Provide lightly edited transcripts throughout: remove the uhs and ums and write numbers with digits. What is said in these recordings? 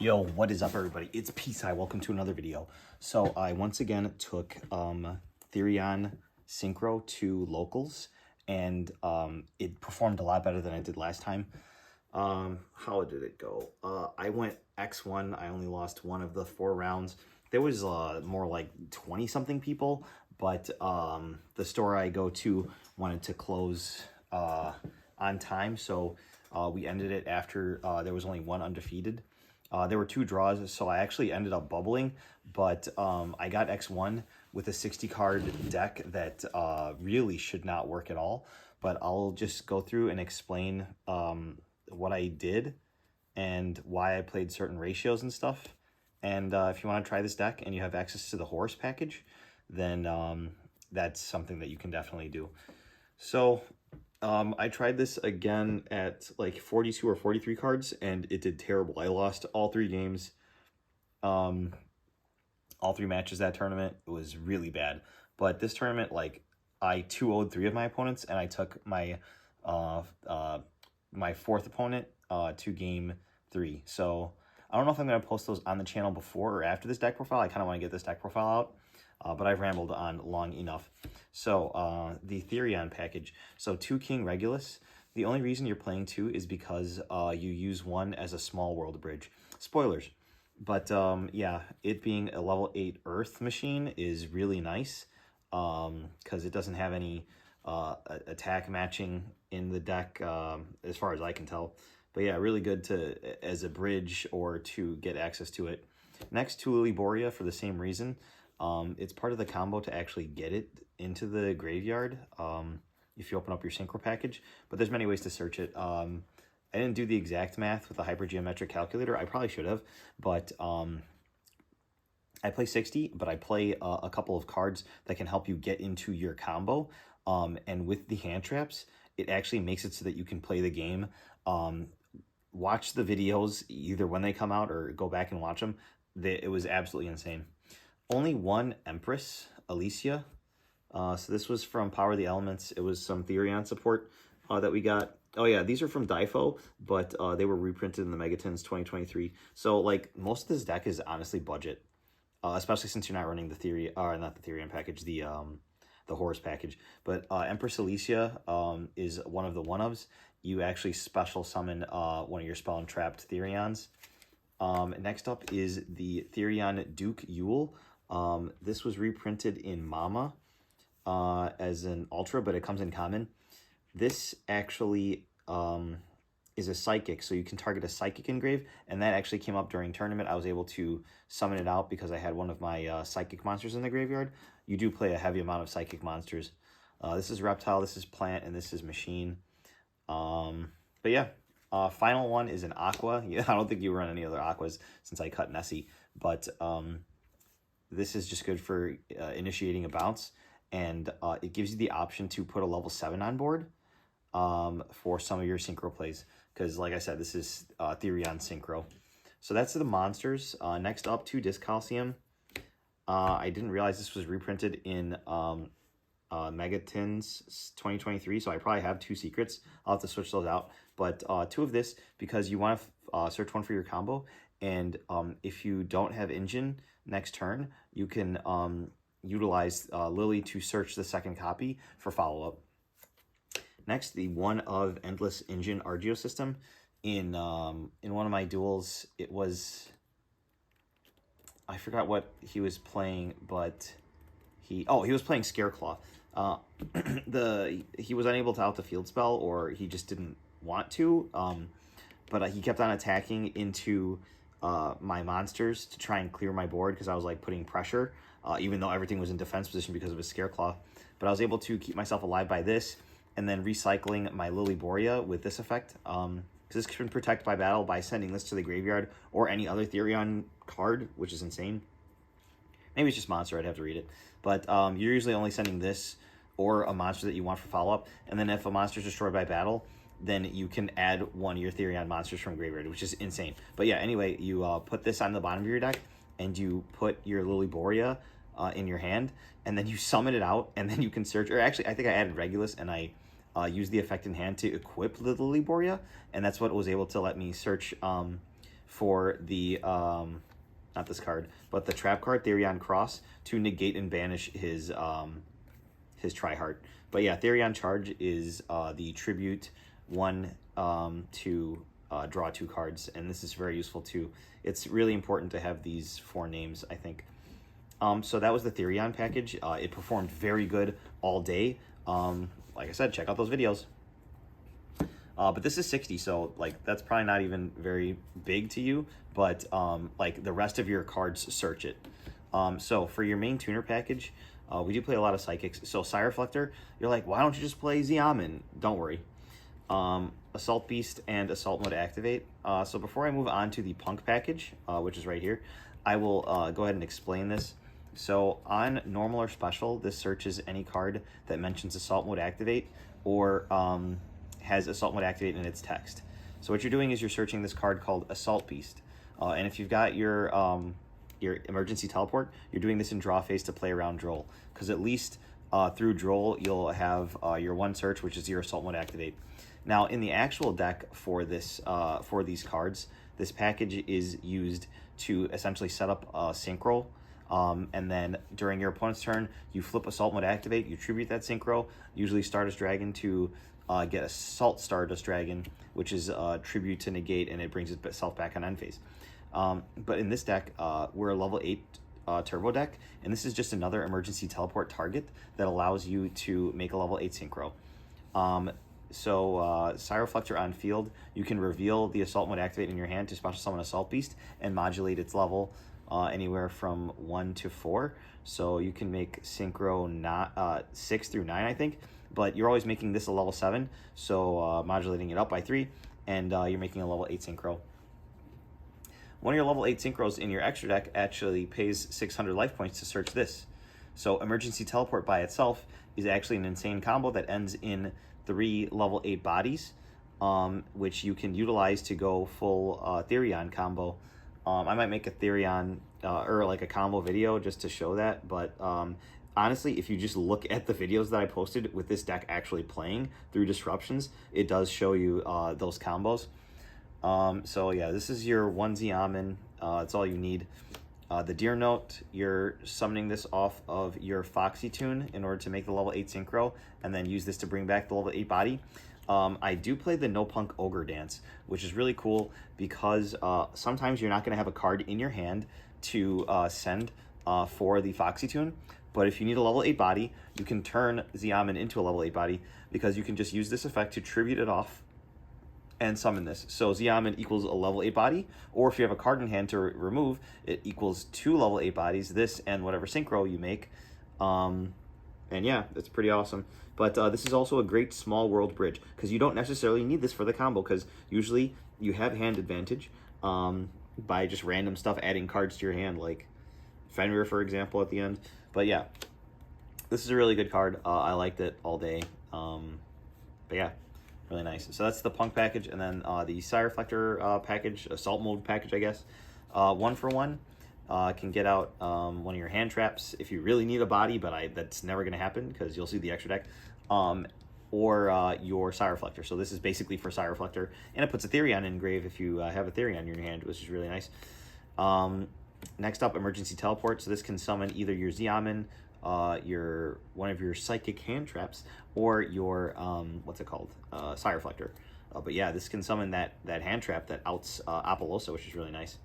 Yo, what is up, everybody? It's Peace. Welcome to another video. So I once again took Therion synchro to locals, and it performed a lot better than I did last time. How did it go? I went X1. I only lost one of the 4 rounds. There was more like 20-something people, but the store I go to wanted to close on time, so we ended it after there was only one undefeated. There were 2 draws, so I actually ended up bubbling, but I got X1 with a 60-card deck that really should not work at all. But I'll just go through and explain what I did and why I played certain ratios and stuff. And if you want to try this deck and you have access to the horse package, then that's something that you can definitely do. So I tried this again at like 42 or 43 cards, and it did terrible. I lost all 3 games, all 3 matches that tournament. It was really bad. But this tournament, like, I 2-0'd 3 of my opponents, and I took my my 4th opponent to game 3. So I don't know if I'm going to post those on the channel before or after this deck profile. I kind of want to get this deck profile out. But I've rambled on long enough. So the Therion package. So 2 King Regulus. The only reason you're playing 2 is because you use 1 as a small world bridge. Spoilers. But yeah, it being a level 8 Earth machine is really nice because it doesn't have any attack matching in the deck as far as I can tell. But yeah, really good to as a bridge or to get access to it. Next, Lily Borea for the same reason. It's part of the combo to actually get it into the graveyard if you open up your synchro package, but there's many ways to search it. I didn't do the exact math with the hypergeometric calculator. I probably should have, but I play 60, but I play a couple of cards that can help you get into your combo, and with the hand traps, it actually makes it so that you can play the game. Watch the videos either when they come out or go back and watch them. It was absolutely insane. Only 1 Empress, Alicia. So this was from Power of the Elements. It was some Therion support that we got. Oh yeah, these are from Difo, but they were reprinted in the Megatons 2023. So like most of this deck is honestly budget, especially since you're not running the not the Therion package, the Horus package. But Empress Alicia is one of the one-ofs. You actually special summon one of your spell and trapped Therions. Next up is the Therion Duke Yule. This was reprinted in Mama as an Ultra, but it comes in common. This actually is a Psychic, so you can target a Psychic engrave, and that actually came up during tournament. I was able to summon it out because I had one of my Psychic monsters in the graveyard. You do play a heavy amount of Psychic monsters. This is Reptile, this is Plant, and this is Machine. But yeah. Final one is an Aqua. Yeah, I don't think you run any other Aquas since I cut Nessie, but this is just good for initiating a bounce, and it gives you the option to put a level 7 on board for some of your synchro plays, because like I said, this is Therion synchro. So that's the monsters. Next up, 2 Disc Coliseum. I didn't realize this was reprinted in Megatons 2023, so I probably have 2 secrets. I'll have to switch those out, but 2 of this because you want to search 1 for your combo, and if you don't have Engine next turn, you can utilize Lily to search the 2nd copy for follow-up. Next, the 1 of Endless Engine Argeo system. In one of my duels, it was, I forgot what he was playing, but he was playing Scareclaw. He was unable to out the field spell, or he just didn't want to, but he kept on attacking into my monsters to try and clear my board because I was like putting pressure, even though everything was in defense position because of his Scareclaw. But I was able to keep myself alive by this, and then recycling my Lily Borea with this effect, because this can protect by battle by sending this to the graveyard or any other Therion card, which is insane. Maybe it's just monster, I'd have to read it. But you're usually only sending this or a monster that you want for follow-up. And then if a monster is destroyed by battle, then you can add one of your Therion monsters from graveyard, which is insane. But yeah, anyway, you put this on the bottom of your deck, and you put your Lily Borea in your hand, and then you summon it out, and then you can search. Or actually, I think I added Regulus, and I used the effect in hand to equip the Lily Borea, and that's what was able to let me search for the, not this card, but the trap card, Therion Cross, to negate and banish his Tri-Heart. But yeah, Therion Charge is the tribute one to draw 2 cards, and this is very useful too. It's really important to have these 4 names, I think. So that was the Therion package. It performed very good all day. Like I said, check out those videos. But this is 60, so like that's probably not even very big to you, but like the rest of your cards search it. So for your main tuner package, we do play a lot of Psychics. So Sire Reflector, you're like, why don't you just play Xiamen? Don't worry. Assault Beast and Assault Mode activate. So before I move on to the Punk package, which is right here, I will go ahead and explain this. So on normal or special, this searches any card that mentions Assault Mode activate or has Assault Mode activate in its text. So what you're doing is you're searching this card called Assault Beast. And if you've got your emergency teleport, you're doing this in draw phase to play around Droll. Because at least through Droll, you'll have your one search, which is your Assault Mode activate. Now, in the actual deck for this for these cards, this package is used to essentially set up a synchro. And then during your opponent's turn, you flip Assault Mode activate, you tribute that synchro, usually Stardust Dragon to get Assault Stardust Dragon, which is tribute to negate, and it brings itself back on end phase. But in this deck, we're a level 8 turbo deck, and this is just another emergency teleport target that allows you to make a level 8 synchro. So Sire Reflector on field, you can reveal the Assault Mode activate in your hand to special summon Assault Beast and modulate its level anywhere from 1 to 4. So you can make synchro 6 through 9, I think, but you're always making this a level 7, so modulating it up by 3, and you're making a level 8 synchro. One of your level 8 synchros in your extra deck actually pays 600 life points to search this. So Emergency Teleport by itself is actually an insane combo that ends in 3 level 8 bodies, which you can utilize to go full Therion combo. I might make a Therion or like a combo video just to show that, but honestly, if you just look at the videos that I posted with this deck actually playing through disruptions, it does show you those combos. So yeah, this is your 1 Xiamen. It's all you need. The Deer Note, you're summoning this off of your Foxy Tune in order to make the level 8 synchro, and then use this to bring back the level 8 body. I do play the No Punk Ogre Dance, which is really cool because sometimes you're not going to have a card in your hand to send for the Foxy Tune, but if you need a level 8 body, you can turn Xiamen into a level 8 body because you can just use this effect to tribute it off and summon this. So Xiamen equals a level 8 body, or if you have a card in hand to remove, it equals 2 level 8 bodies, this and whatever synchro you make. And yeah, it's pretty awesome. But this is also a great small world bridge, because you don't necessarily need this for the combo, because usually you have hand advantage by just random stuff adding cards to your hand, like Fenrir, for example, at the end. But yeah, this is a really good card. I liked it all day. But yeah, really nice. So that's the Punk package, and then the Sire Reflector package, Assault Mode package, I guess. 1 for 1. Can get out one of your hand traps if you really need a body, but that's never going to happen because you'll see the extra deck. Or your Sire Reflector. So this is basically for Sire Reflector, and it puts a Therion in grave if you have a Therion in your hand, which is really nice. Next up, Emergency Teleport. So this can summon either your Xiamen, one of your Psychic hand traps, or your what's it called, Sire Reflector. But yeah, this can summon that hand trap that outs Apollosa, which is really nice.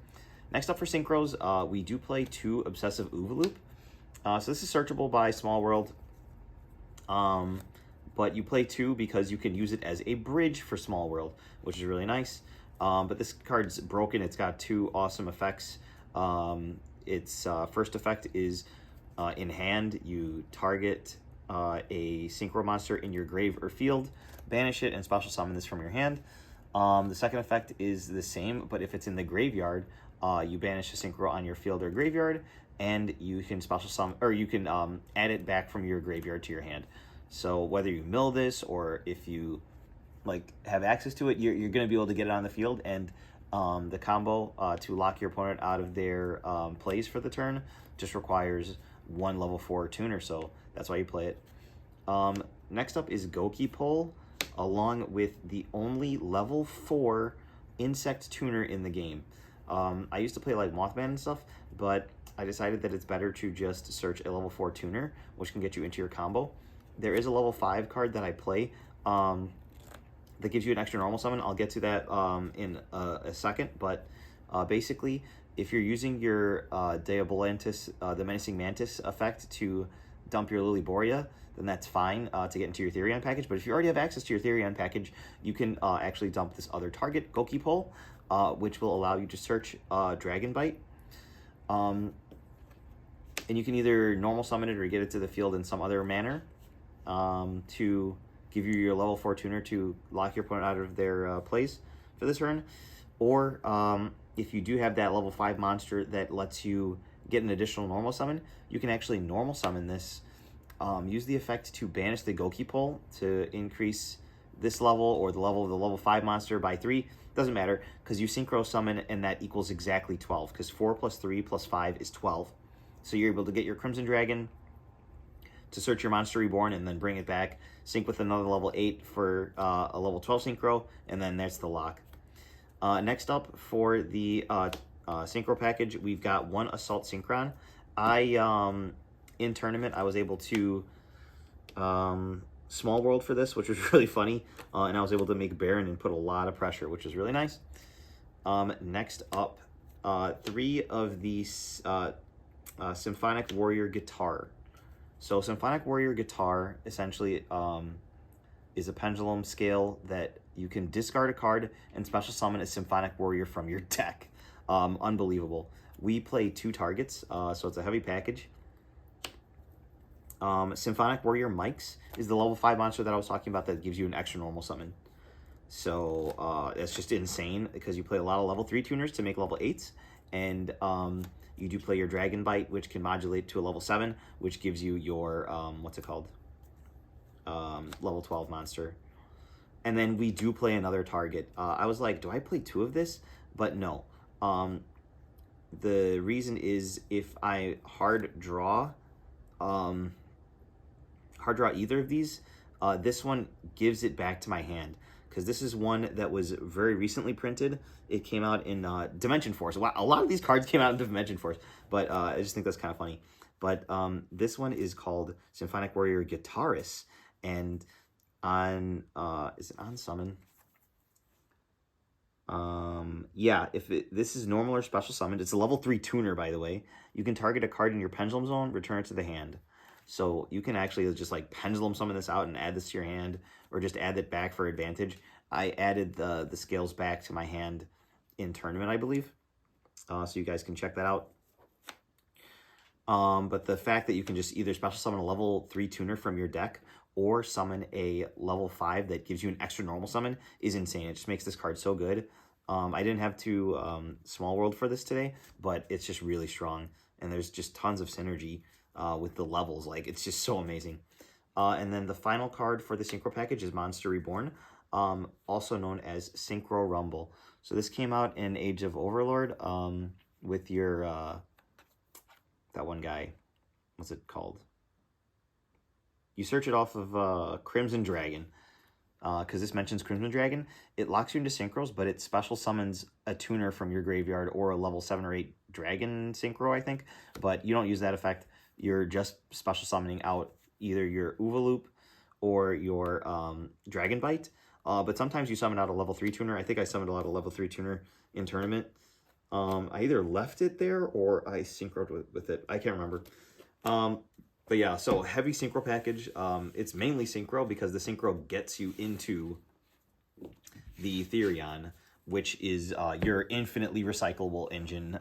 Next up for synchros, we do play 2 Obsessive Oovaloop. So this is searchable by Small World, but you play 2 because you can use it as a bridge for Small World, which is really nice. But this card's broken. It's got 2 awesome effects. Its first effect is in hand, you target a synchro monster in your grave or field, banish it, and special summon this from your hand. The second effect is the same, but if it's in the graveyard, you banish a synchro on your field or graveyard, and you can special summon, or you can add it back from your graveyard to your hand. So whether you mill this or if you like have access to it, you're going to be able to get it on the field. And the combo to lock your opponent out of their plays for the turn just requires 1 level 4 tuner, so that's why you play it. Next up is Goki Pole, along with the only level 4 insect tuner in the game. I used to play like Mothman and stuff, but I decided that it's better to just search a level 4 tuner, which can get you into your combo. There is a level 5 card that I play that gives you an extra normal summon. I'll get to that in a second, but basically, if you're using your Diabolantis, the Menacing Mantis effect to dump your Lilyboria, then that's fine to get into your Therion package. But if you already have access to your Therion package, you can actually dump this other target, Gokipole, which will allow you to search Dragon Bite. And you can either normal summon it or get it to the field in some other manner to give you your level 4 tuner to lock your opponent out of their plays for this turn. Or if you do have that level 5 monster that lets you get an additional normal summon, you can actually normal summon this. Use the effect to banish the Gokipole to increase this level or the level of the level 5 monster by 3. Doesn't matter, because you synchro summon and that equals exactly 12, because 4 plus 3 plus 5 is 12. So you're able to get your Crimson Dragon to search your Monster Reborn and then bring it back, sync with another level 8 for a level 12 synchro, and then that's the lock. Next up for the synchro package, we've got one Assault Synchron. In tournament, I was able to small world for this, which was really funny, and I was able to make Baron and put a lot of pressure, which is really nice. Next up, 3 of these Symphonic Warrior Guitar. So Symphonic Warrior Guitar essentially is a pendulum scale that you can discard a card and special summon a Symphonic Warrior from your deck. Unbelievable. We play 2 targets, so it's a heavy package. Symphonic Warrior Mike's is the level 5 monster that I was talking about that gives you an extra normal summon. So that's just insane because you play a lot of level 3 tuners to make level 8s, and you do play your Dragon Bite, which can modulate to a level 7, which gives you your, what's it called? Level 12 monster. And then we do play another target. I was like, do I play 2 of this? But no. The reason is if I hard draw either of these, this one gives it back to my hand. Because this is one that was very recently printed. It came out in Dimension Force. Wow, a lot of these cards came out in Dimension Force, but I just think that's kind of funny. But this one is called Symphonic Warrior Guitarist, and on is it on summon? Yeah, this is normal or special summoned. It's a level 3 tuner, by the way. You can target a card in your pendulum zone, return it to the hand. So you can actually just like pendulum summon this out and add this to your hand, or just add it back for advantage. I added the scales back to my hand in tournament, I believe. So you guys can check that out. But the fact that you can just either special summon a level 3 tuner from your deck or summon a level 5 that gives you an extra normal summon is insane. It just makes this card so good. I didn't have to small world for this today, but it's just really strong. And there's just tons of synergy with the levels. Like, it's just so amazing. And then the final card for the Synchro package is Monster Reborn, also known as Synchro Rumble. So this came out in Age of Overlord with your, that one guy. What's it called? You search it off of Crimson Dragon, because this mentions Crimson Dragon. It locks you into synchros, but it special summons a tuner from your graveyard or a level 7 or 8 dragon synchro, I think. But you don't use that effect. You're just special summoning out either your Uvaloop or your Dragon Bite. But sometimes you summon out a level 3 tuner. I think I summoned out a level 3 tuner in tournament. I either left it there or I synchroed with it. I can't remember. But yeah, so heavy synchro package. It's mainly synchro because the synchro gets you into the Therion, which is your infinitely recyclable engine,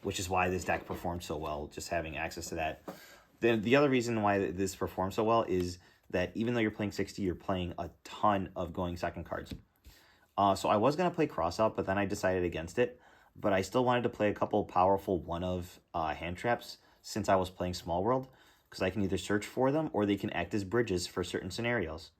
which is why this deck performs so well, just having access to that. The other reason why this performs so well is that even though you're playing 60, you're playing a ton of going second cards. So I was going to play Cross Out, but then I decided against it. But I still wanted to play a couple powerful one-of hand traps since I was playing Small World, because I can either search for them or they can act as bridges for certain scenarios.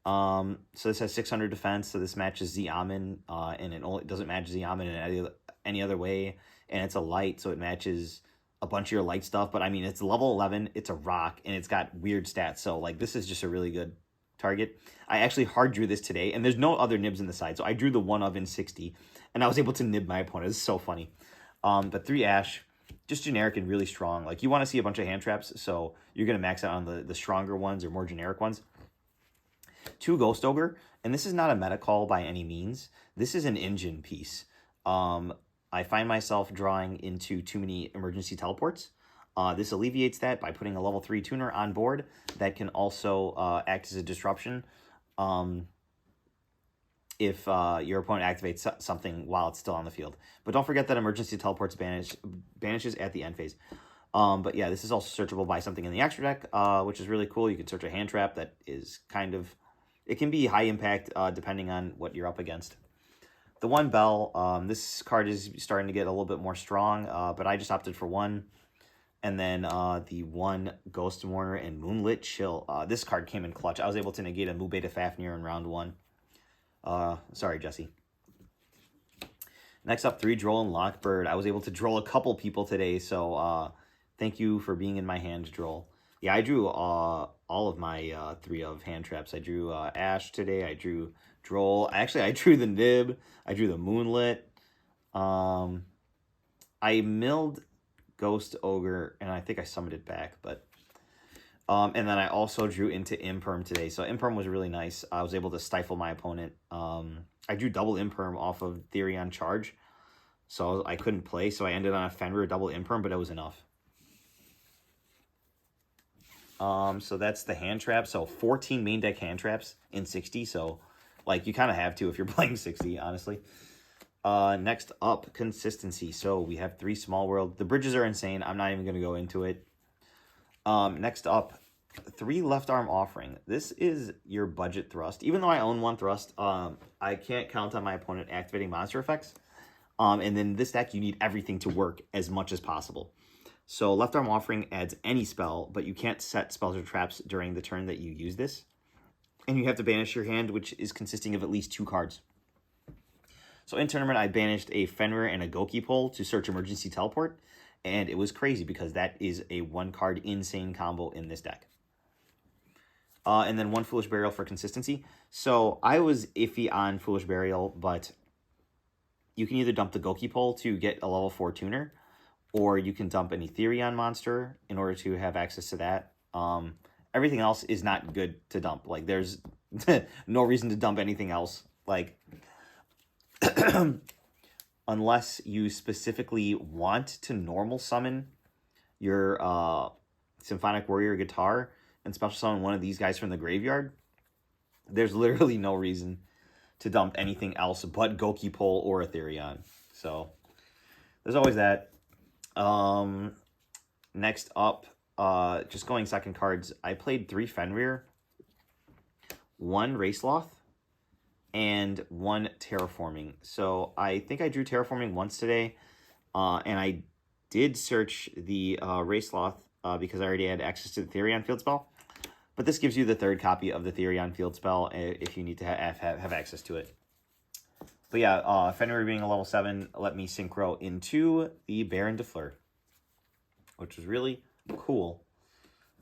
So this has 600 defense, so this matches Z-Amin, and it doesn't match Z-Amin in any other way, and it's a light, so it matches a bunch of your light stuff, but I mean, it's level 11, it's a rock, and it's got weird stats, so like this is just a really good target. I actually hard drew this today, and there's no other nibs in the side, so I drew the one of in 60, and I was able to nib my opponent. It's so funny. But 3 Ash, just generic and really strong. Like, you want to see a bunch of hand traps, so you're going to max out on the stronger ones or more generic ones. 2 Ghost Ogre, and this is not a meta call by any means. This is an engine piece. I find myself drawing into too many emergency teleports. This alleviates that by putting a level 3 tuner on board that can also act as a disruption if your opponent activates something while it's still on the field. But don't forget that emergency teleports banishes at the end phase. But yeah, this is also searchable by something in the extra deck, which is really cool. You can search a hand trap that is kind of... It can be high impact depending on what you're up against. The 1 Bell, this card is starting to get a little bit more strong, but I just opted for 1. And then the 1 Ghost Mourner and Moonlit Chill. This card came in clutch. I was able to negate a Mu Beta Fafnir in round 1. Sorry, Jesse. Next up, 3 Droll and Lockbird. I was able to droll a couple people today, so thank you for being in my hand, Droll. Yeah, I drew all of my 3 of hand traps. I drew Ash today. I drew Droll. Actually, I drew the Nib. I drew the Moonlit. I milled Ghost Ogre, and I think I summoned it back, but... and then I also drew into Imperm today. So Imperm was really nice. I was able to stifle my opponent. I drew double Imperm off of Therion Charge, so I couldn't play. So I ended on a Fenrir double Imperm, but it was enough. So that's the hand trap. So 14 main deck hand traps in 60. So, like, you kind of have to if you're playing 60, honestly. Next up, consistency. So we have 3 Small World. The bridges are insane. I'm not even going to go into it. Next up, 3 Left Arm Offering. This is your budget thrust. Even though I own 1 thrust, I can't count on my opponent activating monster effects. And then this deck, you need everything to work as much as possible. So Left Arm Offering adds any spell, but you can't set spells or traps during the turn that you use this. And you have to banish your hand, which is consisting of at least 2 cards. So in tournament, I banished a Fenrir and a Goki Pole to search Emergency Teleport. And it was crazy because that is a 1-card insane combo in this deck. And then 1 Foolish Burial for consistency. So I was iffy on Foolish Burial, but you can either dump the Goki Pole to get a level 4 tuner, or you can dump any Therion monster in order to have access to that. Everything else is not good to dump. Like, there's no reason to dump anything else. Like, unless you specifically want to normal summon your Symphonic Warrior guitar and special summon one of these guys from the graveyard, there's literally no reason to dump anything else but Goki Pole or a Therion. So there's always that. Next up, just going second cards, I played 3 Fenrir, 1 Raceloth, and 1 Terraforming. So I think I drew Terraforming once today, and I did search the Raceloth because I already had access to the Therion field spell. But this gives you the 3rd copy of the Therion field spell if you need to have access to it. But yeah, Fenrir being a level 7 let me synchro into the Baron de Fleur, which was really cool.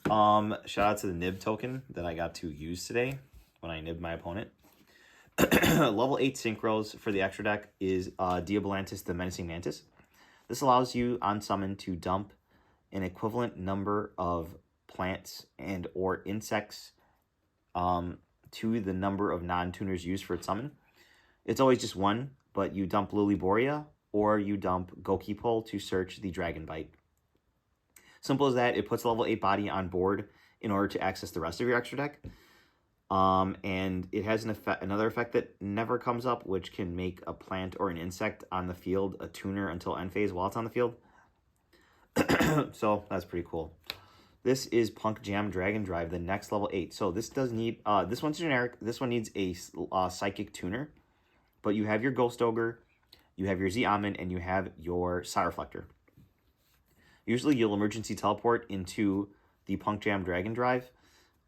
Shout out to the nib token that I got to use today when I nibbed my opponent. Level 8 synchros for the extra deck is Diabolantis the Menacing Mantis. This allows you on summon to dump an equivalent number of plants and or insects to the number of non-tuners used for its summon. It's always just 1, but you dump Lilyboria or you dump Goki Pole to search the Dragon Bite. Simple as that. It puts a level 8 body on board in order to access the rest of your extra deck. And it has another effect that never comes up, which can make a plant or an insect on the field a tuner until end phase while it's on the field. So that's pretty cool. This is Punk Jam Dragon Drive, the next level 8. So this does need, this one's generic. This one needs a Psychic Tuner. But you have your Ghost Ogre, you have your Z-Amin, and you have your Sire Reflector. Usually you'll emergency teleport into the Punk Jam Dragon Drive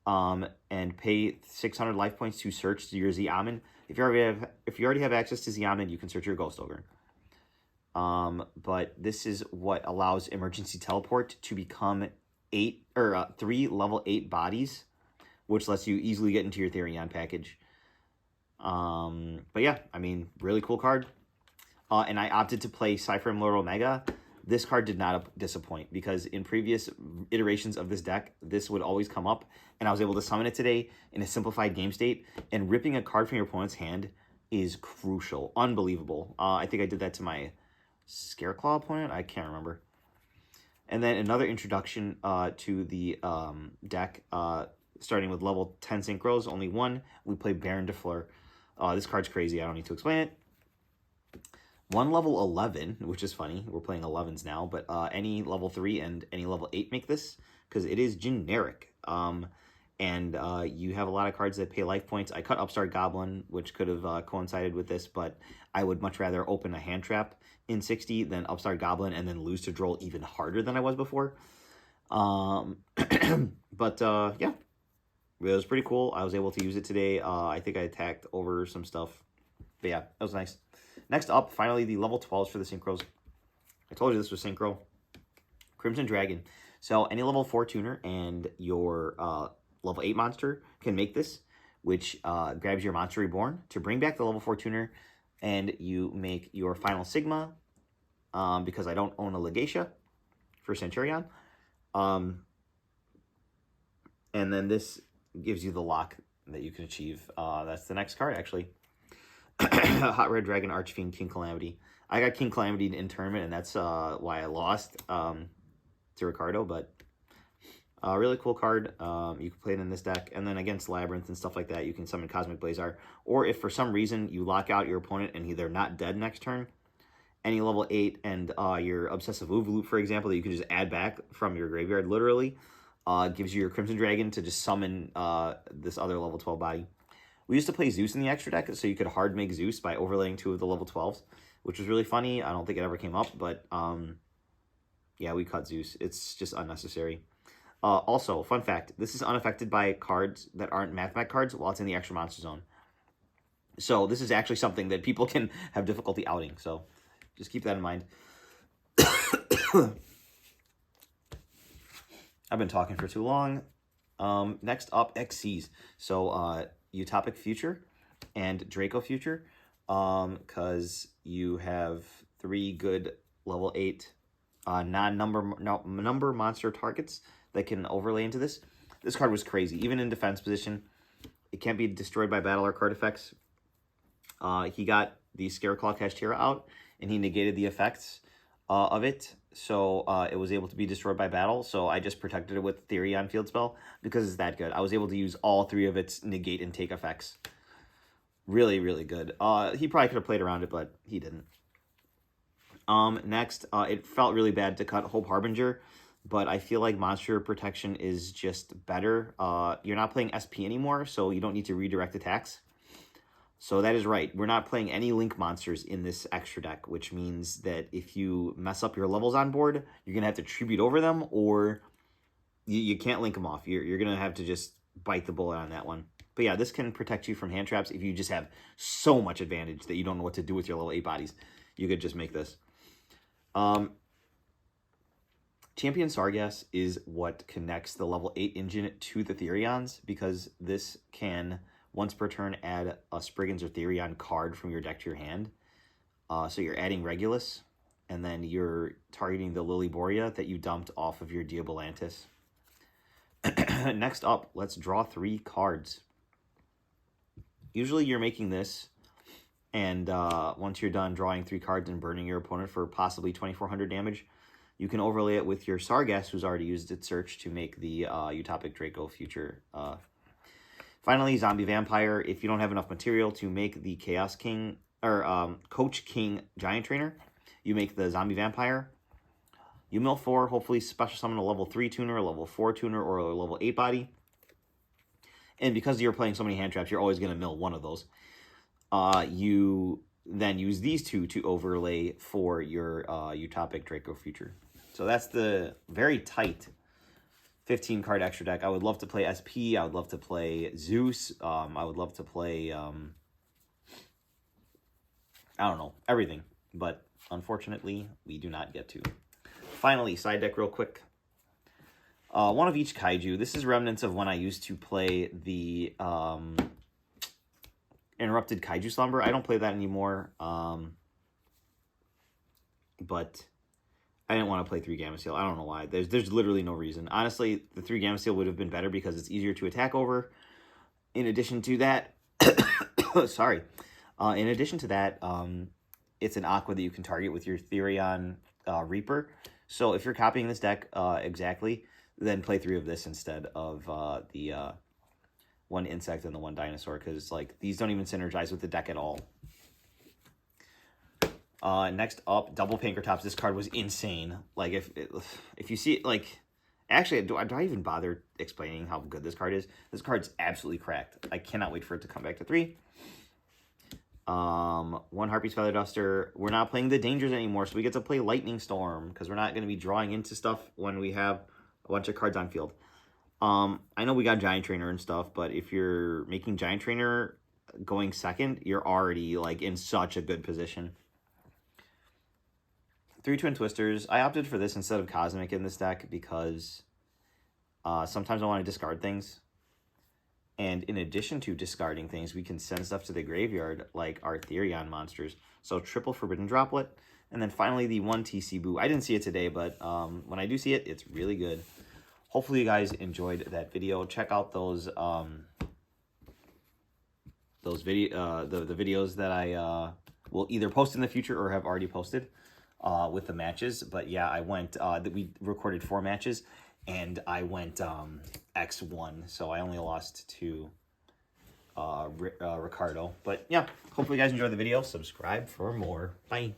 and pay 600 life points to search your Z-Amin. If you already have access to Z-Amin, you can search your Ghost Ogre. But this is what allows emergency teleport to become 3 level 8 bodies which lets you easily get into your Therion package. But yeah, I mean, really cool card. And I opted to play Cypher Lord Omega. This card did not disappoint, because in previous iterations of this deck, this would always come up, and I was able to summon it today in a simplified game state, and ripping a card from your opponent's hand is crucial. Unbelievable. I think I did that to my Scareclaw opponent. I can't remember. And then another introduction to the deck, starting with level 10 synchros, only one. We play Baron de Fleur. This card's crazy. I don't need to explain it. One level 11, which is funny. We're playing 11s now, but any level 3 and any level 8 make this, because it is generic. And you have a lot of cards that pay life points. I cut Upstart Goblin, which could have coincided with this, but I would much rather open a hand trap in 60 than Upstart Goblin and then lose to Droll even harder than I was before. But yeah, it was pretty cool. I was able to use it today. I think I attacked over some stuff. But yeah, that was nice. Next up, finally, the level 12s for the synchros. I told you this was synchro. Crimson Dragon. So any level 4 tuner and your level 8 monster can make this, which grabs your Monster Reborn to bring back the level 4 tuner, and you make your final Sigma, because I don't own a Legatia for Centurion. And then this gives you the lock that you can achieve. That's the next card, actually. Hot Red Dragon Archfiend King Calamity. I got King Calamity in tournament, and that's why I lost to Ricardo, but really cool card. You can play it in this deck, and then against Labyrinth and stuff like that, you can summon Cosmic Blazar. Or if for some reason you lock out your opponent and they're not dead next turn, any level 8 and your Obsessive Oovaloop, for example, that you can just add back from your graveyard, literally, gives you your Crimson Dragon to just summon this other level 12 body. We used to play Zeus in the extra deck, so you could hard make Zeus by overlaying 2 of the level 12s, which was really funny. I don't think it ever came up, but yeah, we cut Zeus. It's just unnecessary. Also, fun fact, this is unaffected by cards that aren't Mathmech cards while it's in the extra monster zone. So this is actually something that people can have difficulty outing, so just keep that in mind. I've been talking for too long. Next up, XCs. So Utopic Future and Draco Future, because you have 3 good level 8 non-number monster targets that can overlay into this. This card was crazy. Even in defense position, it can't be destroyed by battle or card effects. He got the Scareclaw Kashtira out, and he negated the effects of it, so it was able to be destroyed by battle. So I just protected it with Therion Field Spell because it's that good. I was able to use all 3 of its negate and take effects. Really, really good. He probably could have played around it, but he didn't. Next, it felt really bad to cut Hope Harbinger, but I feel like Monster Protection is just better. You're not playing SP anymore, so you don't need to redirect attacks. So that is right. We're not playing any Link monsters in this extra deck, which means that if you mess up your levels on board, you're going to have to tribute over them, or you can't link them off. You're going to have to just bite the bullet on that one. But yeah, this can protect you from hand traps if you just have so much advantage that you don't know what to do with your level 8 bodies. You could just make this. Champion Sargass is what connects the level 8 engine to the Therions, because this can, once per turn, add a Spriggans or Therion card from your deck to your hand. So you're adding Regulus, and then you're targeting the Lilyboria that you dumped off of your Diabolantis. Next up, let's draw 3 cards. Usually you're making this, and once you're done drawing 3 cards and burning your opponent for possibly 2400 damage, you can overlay it with your Sargass, who's already used its search to make the Utopic Draco Future. Finally, Zombie Vampire. If you don't have enough material to make the Chaos King, or Coach King Giant Trainer, you make the Zombie Vampire. You mill 4, hopefully special summon a level 3 tuner, a level 4 tuner, or a level 8 body. And because you're playing so many hand traps, you're always going to mill one of those. You then use these 2 to overlay for your Utopic Draco Future. So that's the very tight 15 card extra deck. I would love to play SP. I would love to play Zeus. I would love to play, I don't know, everything. But unfortunately, we do not get to. Finally, side deck real quick. One of each kaiju. This is remnants of when I used to play the Interrupted Kaiju Slumber. I don't play that anymore. But I didn't want to play 3 Gamma Steel. I don't know why. There's literally no reason. Honestly, the 3 Gamma Steel would have been better because it's easier to attack over. In addition to that, sorry. In addition to that, it's an Aqua that you can target with your Therion Reaper. So if you're copying this deck exactly, then play 3 of this instead of the 1 Insect and the 1 Dinosaur, because like these don't even synergize with the deck at all. Next up, double Pankratops. This card was insane. Like if you see it, like, actually, do I even bother explaining how good this card is? This card's absolutely cracked. I cannot wait for it to come back to 3. 1 Harpy's Feather Duster. We're not playing the Dangers anymore, so we get to play Lightning Storm because we're not going to be drawing into stuff when we have a bunch of cards on field. I know we got Giant Trainer and stuff, but if you're making Giant Trainer going second, you're already like in such a good position. 3 Twin Twisters. I opted for this instead of Cosmic in this deck because sometimes I want to discard things. And in addition to discarding things, we can send stuff to the graveyard like our Therion monsters. So triple Forbidden Droplet. And then finally the 1 TC Boo. I didn't see it today, but when I do see it, it's really good. Hopefully you guys enjoyed that video. Check out those videos that I will either post in the future or have already posted with the matches. But yeah, I went we recorded 4 matches and I went X1, so I only lost to Ricardo. But yeah, hopefully you guys enjoyed the video. Subscribe for more. Bye.